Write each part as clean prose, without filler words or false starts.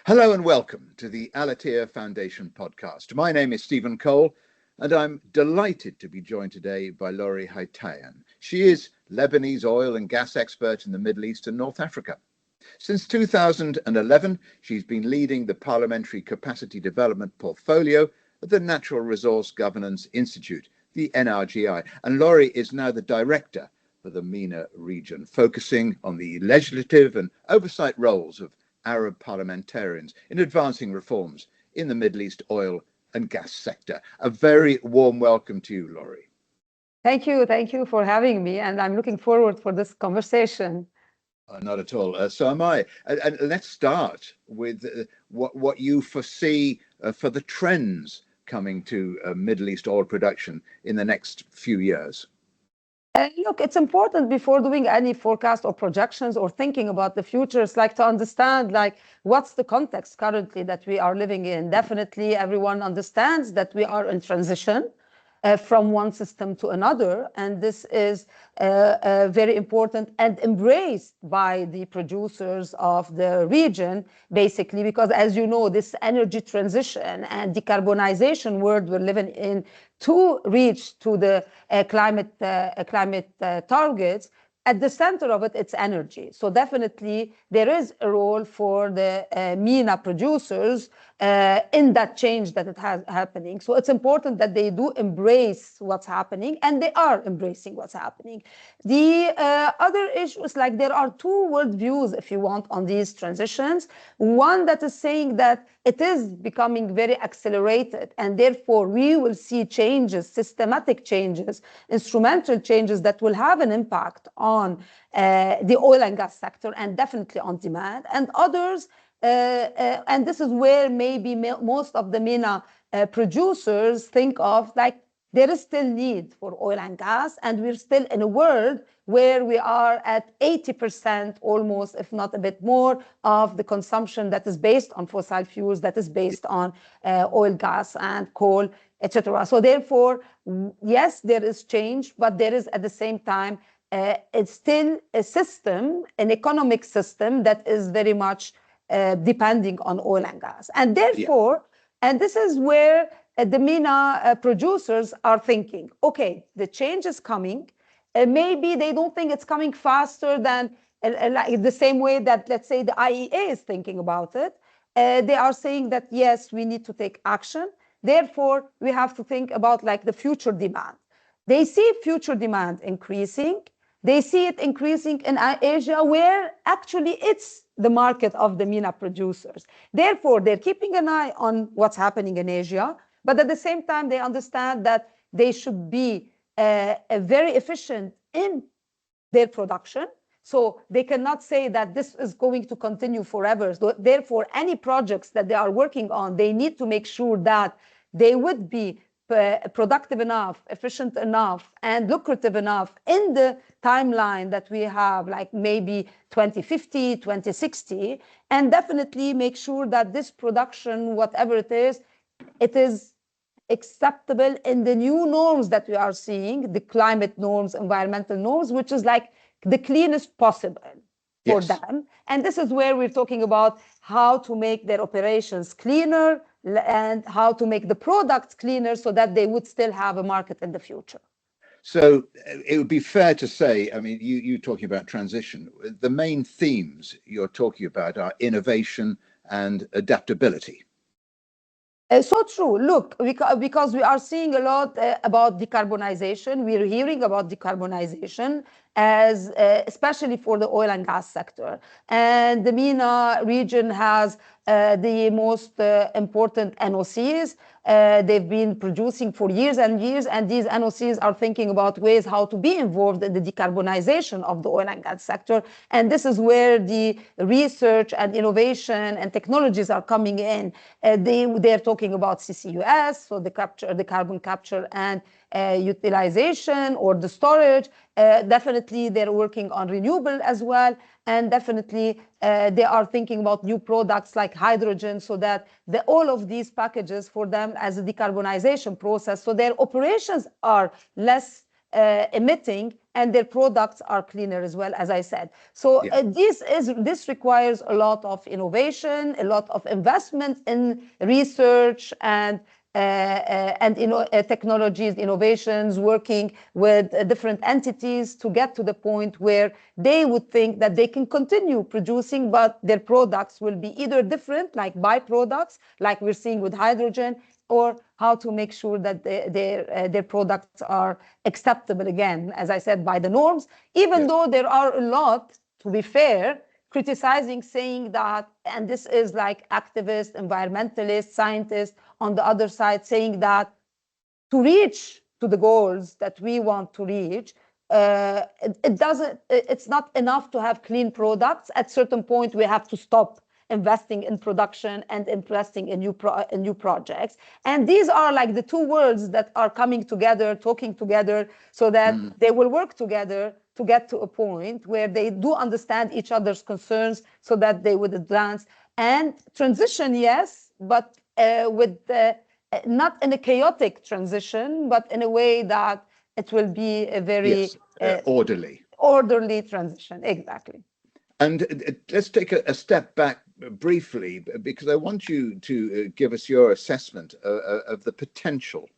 Hello and welcome to the Al-Attiyah Foundation podcast. My name is Stephen Cole and I'm delighted to be joined today by Laury Haytayan. She is Lebanese oil and gas expert in the Middle East and North Africa. Since 2011, she's been leading the Parliamentary Capacity Development Portfolio at the Natural Resource Governance Institute, the NRGI, and Laury is now the director for the MENA region, focusing on the legislative and oversight roles of Arab parliamentarians in advancing reforms in the Middle East oil and gas sector. A very warm welcome to you, Laury. Thank you for having me, and I'm looking forward for this conversation. Not at all. So am I. And let's start with what you foresee for the trends coming to Middle East oil production in the next few years. Look, it's important before doing any forecast or projections or thinking about the future, it's like to understand what's the context currently that we are living in. Definitely everyone understands that we are in transition from one system to another, and this is very important and embraced by the producers of the region, basically, because as you know, this energy transition and decarbonization world we're living in to reach to the climate targets, at the center of it, it's energy. So definitely there is a role for the MENA producers in that change that it has happening. So it's important that they do embrace what's happening, and they are embracing what's happening. The other issues, like there are two worldviews, if you want, on these transitions. One that is saying that it is becoming very accelerated, and therefore we will see changes, systematic changes, instrumental changes that will have an impact on the oil and gas sector and definitely on demand. And others, and this is where maybe most of the MENA producers think of, like, there is still need for oil and gas, and we're still in a world where we are at 80% almost, if not a bit more, of the consumption that is based on fossil fuels, that is based on oil, gas, and coal, etc. So therefore, yes, there is change, but there is at the same time it's still a system, an economic system that is very much depending on oil and gas. And therefore, and this is where the MENA producers are thinking, okay, the change is coming. Maybe they don't think it's coming faster than like the same way that, let's say, the IEA is thinking about it. They are saying that, yes, we need to take action. Therefore, we have to think about like the future demand. They see future demand increasing. They see it increasing in Asia, where actually it's the market of the MENA producers. Therefore, they're keeping an eye on what's happening in Asia, but at the same time, they understand that they should be very efficient in their production. So they cannot say that this is going to continue forever. So therefore, any projects that they are working on, they need to make sure that they would be productive enough, efficient enough, and lucrative enough in the timeline that we have, like maybe 2050, 2060, and definitely make sure that this production, whatever it is acceptable in the new norms that we are seeing, the climate norms, environmental norms, which is like the cleanest possible for them. And this is where we're talking about how to make their operations cleaner and how to make the products cleaner so that they would still have a market in the future. So it would be fair to say, I mean, you talking about transition, the main themes you're talking about are innovation and adaptability. So true. Look, because we are seeing a lot about decarbonization. We're hearing about decarbonization as especially for the oil and gas sector. And the MENA region has the most important NOCs. They've been producing for years and years, and these NOCs are thinking about ways how to be involved in the decarbonization of the oil and gas sector. And this is where the research and innovation and technologies are coming in. They're talking about CCUS, so the carbon capture and utilization or the storage. Definitely they're working on renewable as well, and definitely they are thinking about new products like hydrogen, so that all of these packages for them as a decarbonization process, so their operations are less emitting, and their products are cleaner as well, as I said. So this requires a lot of innovation, a lot of investment in research and technologies, innovations, working with different entities to get to the point where they would think that they can continue producing, but their products will be either different, like byproducts, like we're seeing with hydrogen, or how to make sure that their products are acceptable again, as I said, by the norms, even though there are a lot, to be fair, criticizing, saying that, and this is like activists, environmentalists, scientists on the other side, saying that to reach to the goals that we want to reach, it's not enough to have clean products. At a certain point, we have to stop investing in production and investing in new projects. And these are like the two worlds that are coming together, talking together, so that they will work together to get to a point where they do understand each other's concerns so that they would advance. And transition, yes, but with not in a chaotic transition, but in a way that it will be a very orderly transition. Exactly. And let's take a step back briefly, because I want you to give us your assessment of the potential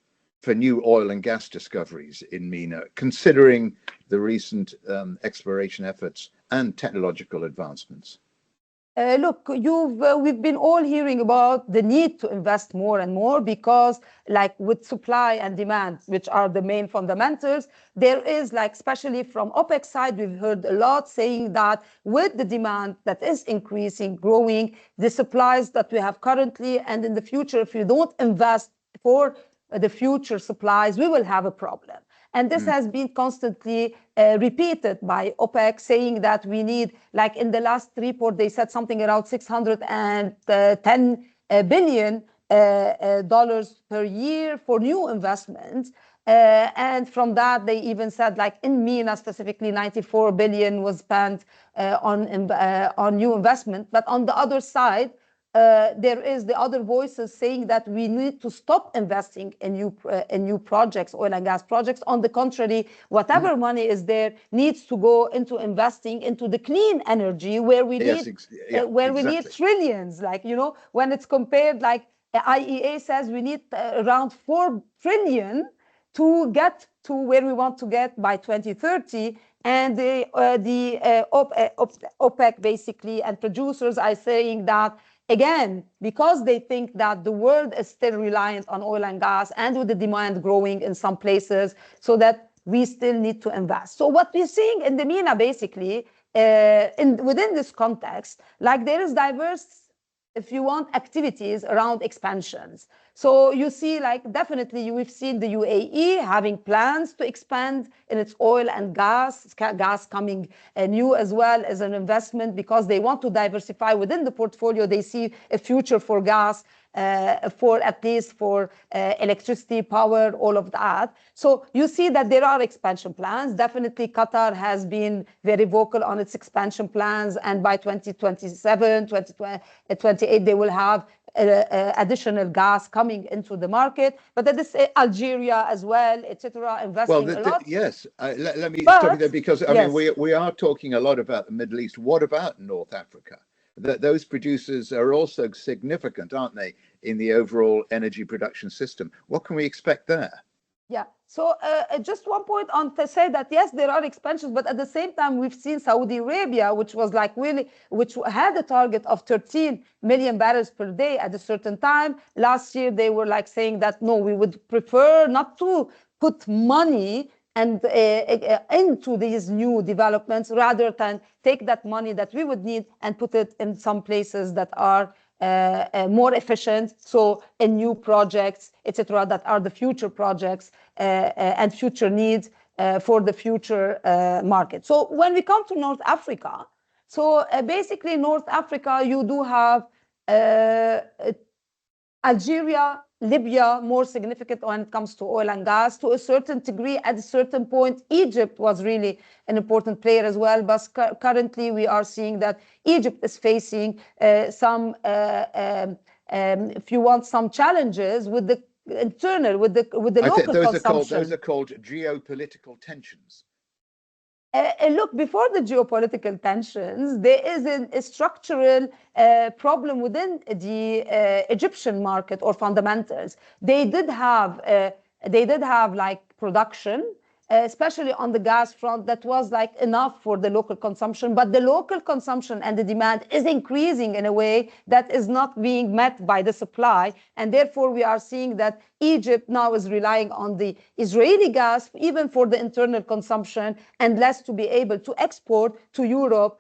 for new oil and gas discoveries in MENA, considering the recent exploration efforts and technological advancements. Look, we've been all hearing about the need to invest more and more because, like with supply and demand, which are the main fundamentals, there is, like, especially from OPEC side, we've heard a lot saying that with the demand that is increasing, growing, the supplies that we have currently and in the future, if you don't invest for the future supplies, we will have a problem. And this has been constantly repeated by OPEC, saying that we need, like in the last report, they said something around $610 billion per year for new investments. And from that, they even said, like in MENA specifically, 94 billion was spent on new investment. But on the other side, there is the other voices saying that we need to stop investing in new projects, oil and gas projects. On the contrary, whatever money is there needs to go into investing into the clean energy, where we need we need trillions. Like, you know, when it's compared, like the IEA says we need around 4 trillion to get to where we want to get by 2030. And the OPEC basically and producers are saying that, again, because they think that the world is still reliant on oil and gas, and with the demand growing in some places, so that we still need to invest. So what we're seeing in the MENA, basically, within this context, like there is diverse, if you want, activities around expansions. So you see, like, definitely we've seen the UAE having plans to expand in its oil and gas coming new as well as an investment, because they want to diversify within the portfolio. They see a future for gas, for at least for electricity, power, all of that. So you see that there are expansion plans. Definitely Qatar has been very vocal on its expansion plans, and by 2027, 2028, they will have additional gas coming into the market. But that is Algeria as well, etc., investing a lot. Yes, let me stop you there, because I mean, we are talking a lot about the Middle East. What about North Africa? Those producers are also significant, aren't they, in the overall energy production system? What can we expect there? Yeah. So just one point on to say that, yes, there are expansions, but at the same time, we've seen Saudi Arabia, which was like really, which had a target of 13 million barrels per day at a certain time. Last year, they were like saying that, no, we would prefer not to put money and into these new developments, rather than take that money that we would need and put it in some places that are more efficient, so in new projects, etc., that are the future projects and future needs for the future market. So when we come to North Africa, so basically North Africa, you do have Algeria, Libya, more significant when it comes to oil and gas. To a certain degree, at a certain point, Egypt was really an important player as well. But currently, we are seeing that Egypt is facing some, if you want, some challenges with the internal, with the local consumption. Those are called geopolitical tensions. Look, before the geopolitical tensions, there is a structural problem within the Egyptian market or fundamentals. They did have like production, especially on the gas front, that was like enough for the local consumption. But the local consumption and the demand is increasing in a way that is not being met by the supply. And therefore, we are seeing that Egypt now is relying on the Israeli gas, even for the internal consumption, and less to be able to export to Europe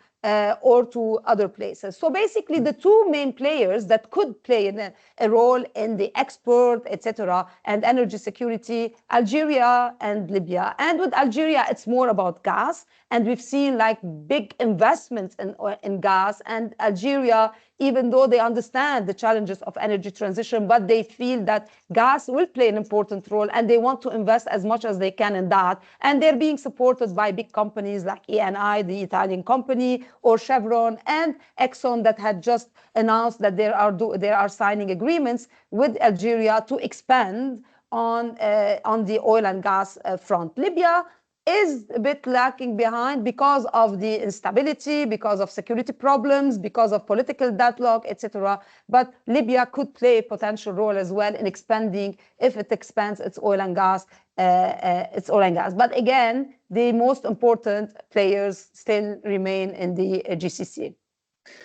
or to other places. So basically, the two main players that could play a role in the export, etc., and energy security, Algeria and Libya. And with Algeria, it's more about gas. And we've seen like big investments in gas. And Algeria, even though they understand the challenges of energy transition, but they feel that gas will play an important role and they want to invest as much as they can in that. And they're being supported by big companies like Eni, the Italian company, or Chevron and Exxon that had just announced that they are signing agreements with Algeria to expand on the oil and gas front. Libya is a bit lacking behind because of the instability, because of security problems, because of political deadlock, etc. But Libya could play a potential role as well in expanding, if it expands its oil and gas. But again, the most important players still remain in the GCC.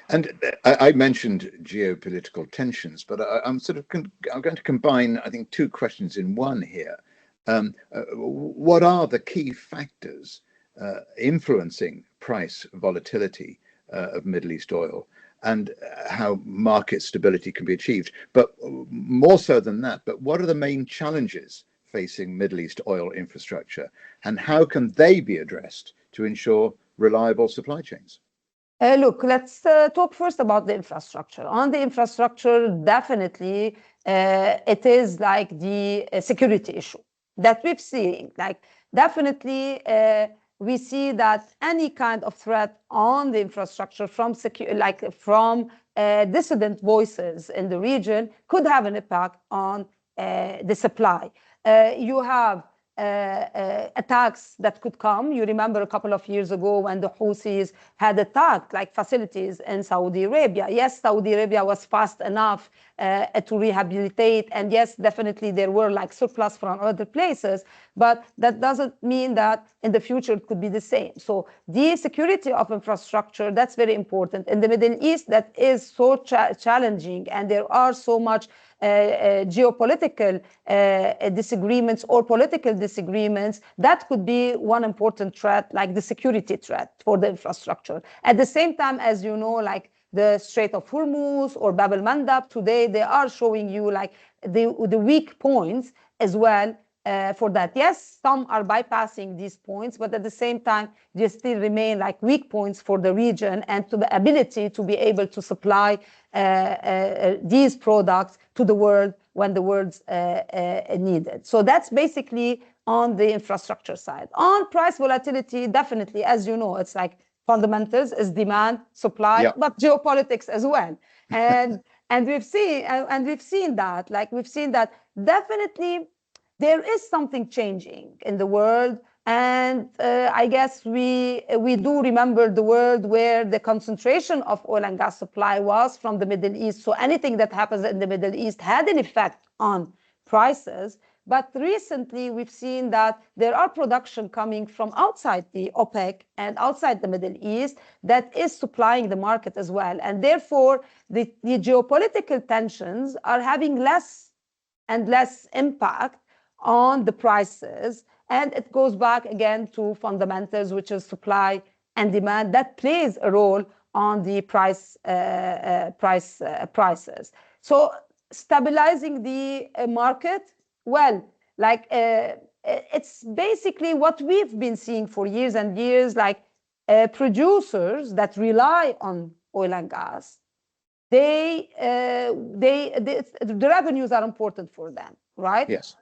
And I mentioned geopolitical tensions, but I'm going to combine, I think, two questions in one here. What are the key factors influencing price volatility of Middle East oil, and how market stability can be achieved? But more so than that, but what are the main challenges facing Middle East oil infrastructure, and how can they be addressed to ensure reliable supply chains? Look, let's talk first about the infrastructure. On the infrastructure, definitely, it is like the security issue that we've seen. Like, definitely, we see that any kind of threat on the infrastructure from dissident voices in the region could have an impact on the supply. You have attacks that could come. You remember a couple of years ago when the Houthis had attacked like facilities in Saudi Arabia. Yes, Saudi Arabia was fast enough to rehabilitate, and yes, definitely there were like surplus from other places, but that doesn't mean that in the future it could be the same. So the security of infrastructure, that's very important. In the Middle East, that is so challenging, and there are so much geopolitical disagreements or political disagreements. That could be one important threat, like the security threat for the infrastructure. At the same time, as you know, like the Strait of Hormuz or Bab el-Mandab, today they are showing you like the weak points as well. For that, yes, some are bypassing these points, but at the same time, they still remain like weak points for the region and to the ability to be able to supply these products to the world when the world's needed. So that's basically on the infrastructure side. On price volatility, definitely, as you know, it's like fundamentals is demand, supply, yeah, but geopolitics as well. And we've seen that, like we've seen that definitely there is something changing in the world. And I guess we do remember the world where the concentration of oil and gas supply was from the Middle East. So anything that happens in the Middle East had an effect on prices. But recently, we've seen that there are production coming from outside the OPEC and outside the Middle East that is supplying the market as well. And therefore, the geopolitical tensions are having less and less impact on the prices, and it goes back again to fundamentals, which is supply and demand, that plays a role on the prices. So stabilizing the market, well, like it's basically what we've been seeing for years and years, like producers that rely on oil and gas, the revenues are important for them, right? Yes,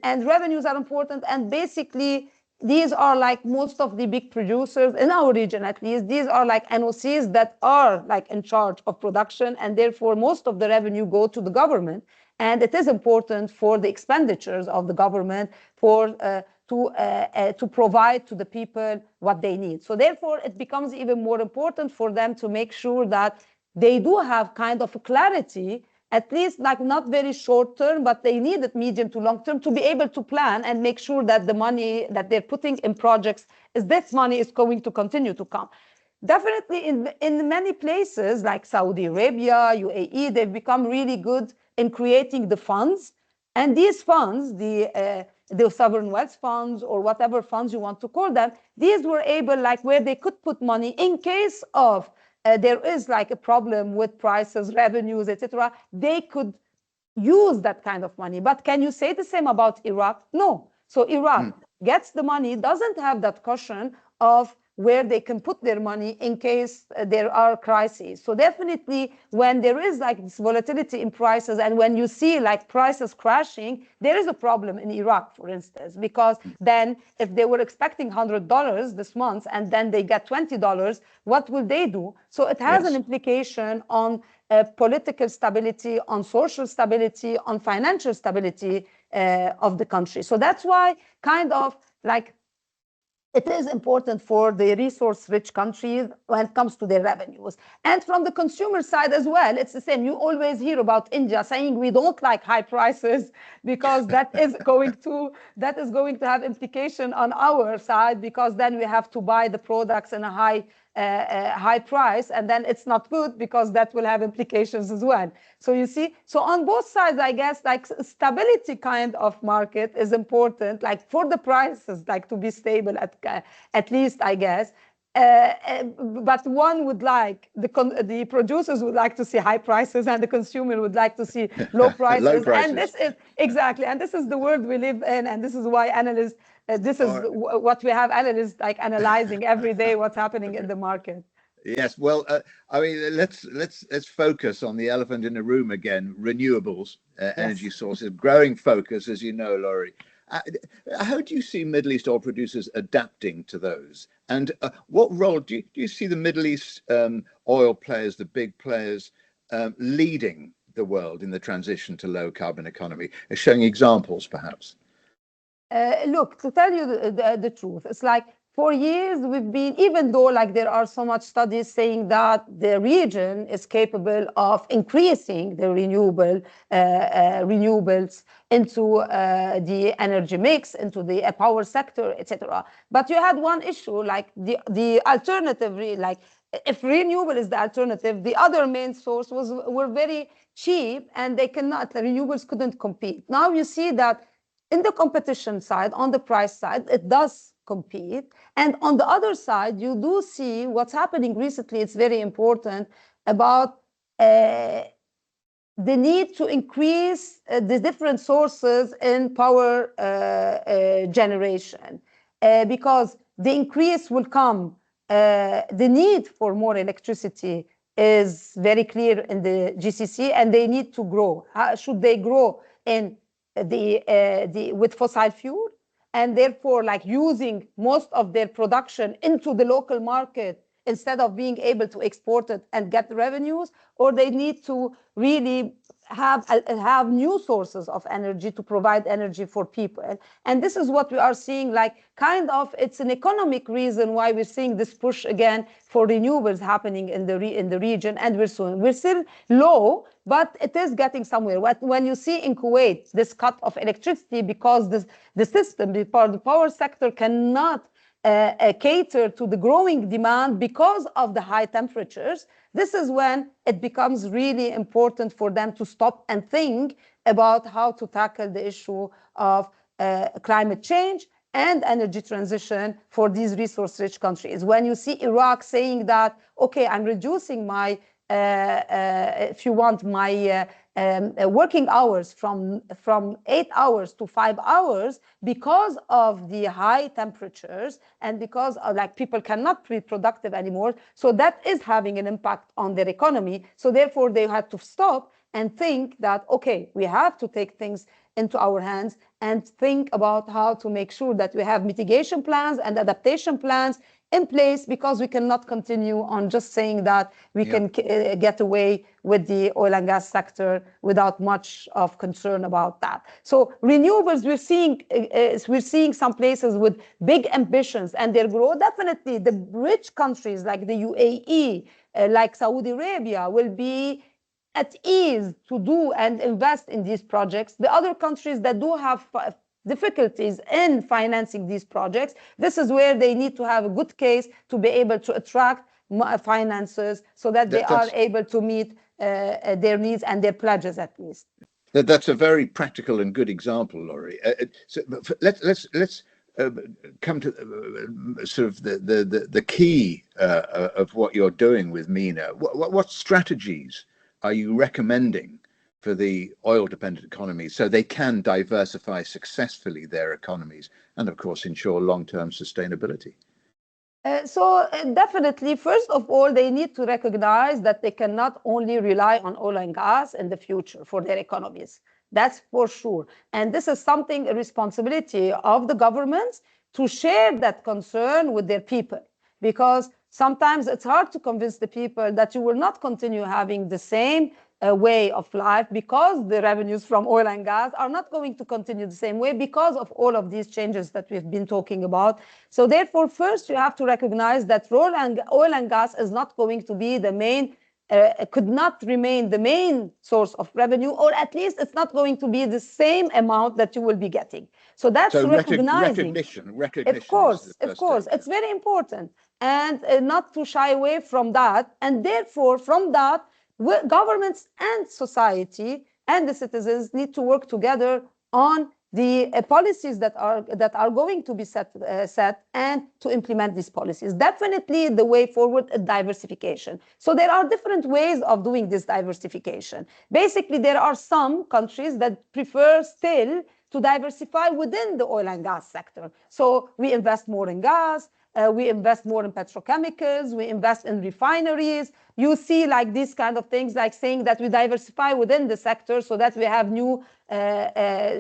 and revenues are important, and basically these are like most of the big producers in our region, at least these are like NOCs that are like in charge of production, and therefore most of the revenue go to the government, and it is important for the expenditures of the government for to provide to the people what they need. So therefore, it becomes even more important for them to make sure that they do have kind of clarity, at least like not very short term, but they need it medium to long term to be able to plan and make sure that the money that they're putting in projects this money is going to continue to come. Definitely in many places like Saudi Arabia, UAE, they've become really good in creating the funds. And these funds, the sovereign wealth funds or whatever funds you want to call them, these were able, like where they could put money in case of there is like a problem with prices, revenues, etc. They could use that kind of money. But can you say the same about Iraq? No. So Iraq gets the money, doesn't have that cushion of where they can put their money in case there are crises. So definitely when there is like this volatility in prices and when you see like prices crashing, there is a problem in Iraq, for instance, because then if they were expecting $100 this month and then they get $20, what will they do? So it has an implication on political stability, on social stability, on financial stability of the country. So that's why kind of like it is important for the resource-rich countries when it comes to their revenues. And from the consumer side as well, it's the same. You always hear about India saying we don't like high prices because that is going to have implication on our side, because then we have to buy the products in a high price, and then it's not good because that will have implications as well. So you see, so on both sides, I guess, like stability kind of market is important, like for the prices, like to be stable at least, I guess. But one would like, the producers would like to see high prices and the consumer would like to see low prices. Low prices. And this is, exactly, and this is the world we live in, and this is why analysts, this is what we have analysts like analyzing every day what's happening in the market. Yes, well, I mean, let's focus on the elephant in the room again: renewables, energy sources, growing focus, as you know, Laury. How do you see Middle East oil producers adapting to those? And what role do you see the Middle East oil players, the big players, leading the world in the transition to low carbon economy, showing examples, perhaps? Look, to tell you the truth, it's like for years we've been, even though like there are so much studies saying that the region is capable of increasing the renewables into the energy mix, into the power sector, etc. But you had one issue, like the alternative, like if renewable is the alternative, the other main source were very cheap and the renewables couldn't compete. Now you see that in the competition side, on the price side, it does compete. And on the other side, you do see what's happening recently. It's very important about the need to increase the different sources in power generation, because the increase will come. The need for more electricity is very clear in the GCC, and they need to grow. Should they grow in with fossil fuel, and therefore like using most of their production into the local market instead of being able to export it and get revenues, or they need to really have new sources of energy to provide energy for people. And this is what we are seeing, like kind of it's an economic reason why we're seeing this push again for renewables happening in the region, and we're still low, but it is getting somewhere. When you see in Kuwait this cut of electricity because the system, the power sector cannot cater to the growing demand because of the high temperatures, this is when it becomes really important for them to stop and think about how to tackle the issue of climate change and energy transition for these resource-rich countries. When you see Iraq saying that, okay, I'm reducing my, if you want, my working hours from 8 hours to 5 hours because of the high temperatures and because like people cannot be productive anymore. So that is having an impact on their economy. So therefore they had to stop and think that, okay, we have to take things into our hands and think about how to make sure that we have mitigation plans and adaptation plans in place, because we cannot continue on just saying that we can get away with the oil and gas sector without much of concern about that. So renewables, we're seeing some places with big ambitions and their growth. Definitely the rich countries like the UAE, like Saudi Arabia, will be at ease to do and invest in these projects. The other countries that do have difficulties in financing these projects, this is where they need to have a good case to be able to attract finances so that they are able to meet their needs and their pledges at least. That's a very practical and good example, Laury. So let's come to sort of the key of what you're doing with MENA. What strategies are you recommending for the oil-dependent economies so they can diversify successfully their economies and, of course, ensure long-term sustainability? Definitely, first of all, they need to recognize that they cannot only rely on oil and gas in the future for their economies. That's for sure. And this is a responsibility of the governments to share that concern with their people, because sometimes it's hard to convince the people that you will not continue having the same way of life, because the revenues from oil and gas are not going to continue the same way because of all of these changes that we've been talking about. So therefore, first you have to recognize that oil and gas is not going to be the main, could not remain the main source of revenue, or at least it's not going to be the same amount that you will be getting. So that's recognizing. Recognition. Of course, it's very important, and not to shy away from that. And therefore, from that, governments and society and the citizens need to work together on the policies that are going to be set and to implement these policies. Definitely the way forward is diversification. So there are different ways of doing this diversification. Basically, there are some countries that prefer still to diversify within the oil and gas sector. So we invest more in gas, we invest more in petrochemicals, we invest in refineries. You see like these kind of things, like saying that we diversify within the sector so that we have new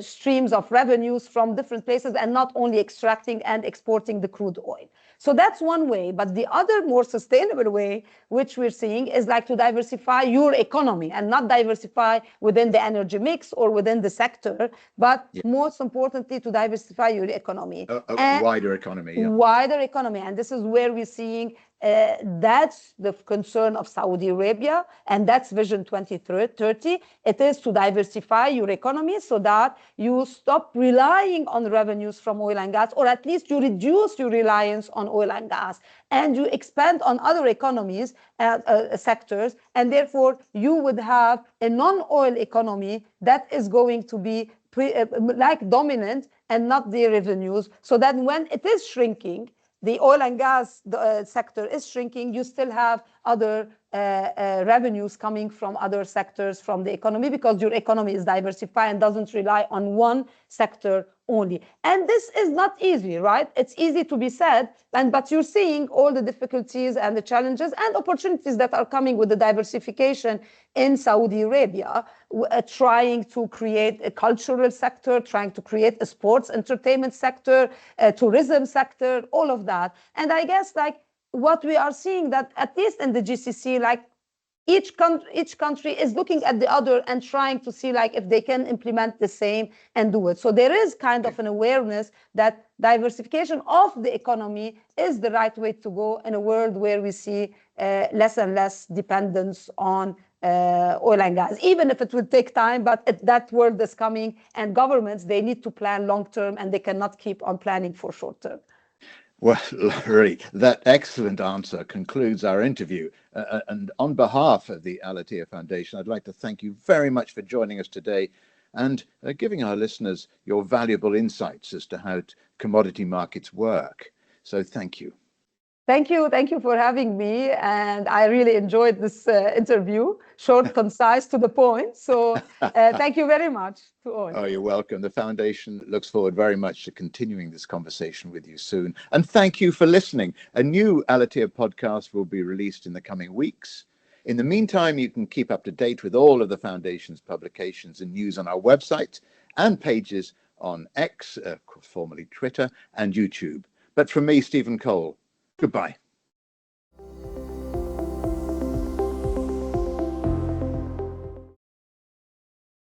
streams of revenues from different places and not only extracting and exporting the crude oil. So that's one way. But the other more sustainable way, which we're seeing, is like to diversify your economy and not diversify within the energy mix or within the sector, but most importantly, to diversify your economy. A wider economy. Wider economy. And this is where we're seeing that's the concern of Saudi Arabia, and that's Vision 2030. It is to diversify your economy so that you stop relying on revenues from oil and gas, or at least you reduce your reliance on oil and gas, and you expand on other economies, sectors, and therefore you would have a non-oil economy that is going to be like dominant and not the revenues, so that when it is shrinking, the oil and gas sector is shrinking, you still have other revenues coming from other sectors from the economy, because your economy is diversified and doesn't rely on one sector only. And this is not easy, right? It's easy to be said, but you're seeing all the difficulties and the challenges and opportunities that are coming with the diversification in Saudi Arabia, trying to create a cultural sector, trying to create a sports entertainment sector, a tourism sector, all of that. And I guess like what we are seeing, that at least in the GCC, like each country is looking at the other and trying to see like if they can implement the same and do it. So there is kind of an awareness that diversification of the economy is the right way to go in a world where we see less and less dependence on oil and gas, even if it will take time. But that world is coming, and governments, they need to plan long term, and they cannot keep on planning for short term. Well, Laury, that excellent answer concludes our interview. And on behalf of the Al-Attiyah Foundation, I'd like to thank you very much for joining us today and giving our listeners your valuable insights as to how commodity markets work. So thank you. Thank you. Thank you for having me. And I really enjoyed this interview, short, concise, to the point. So thank you very much to all. Oh, you're welcome. The Foundation looks forward very much to continuing this conversation with you soon. And thank you for listening. A new Al-Attiyah podcast will be released in the coming weeks. In the meantime, you can keep up to date with all of the Foundation's publications and news on our website, and pages on X, formerly Twitter, and YouTube. But from me, Stephen Cole, goodbye.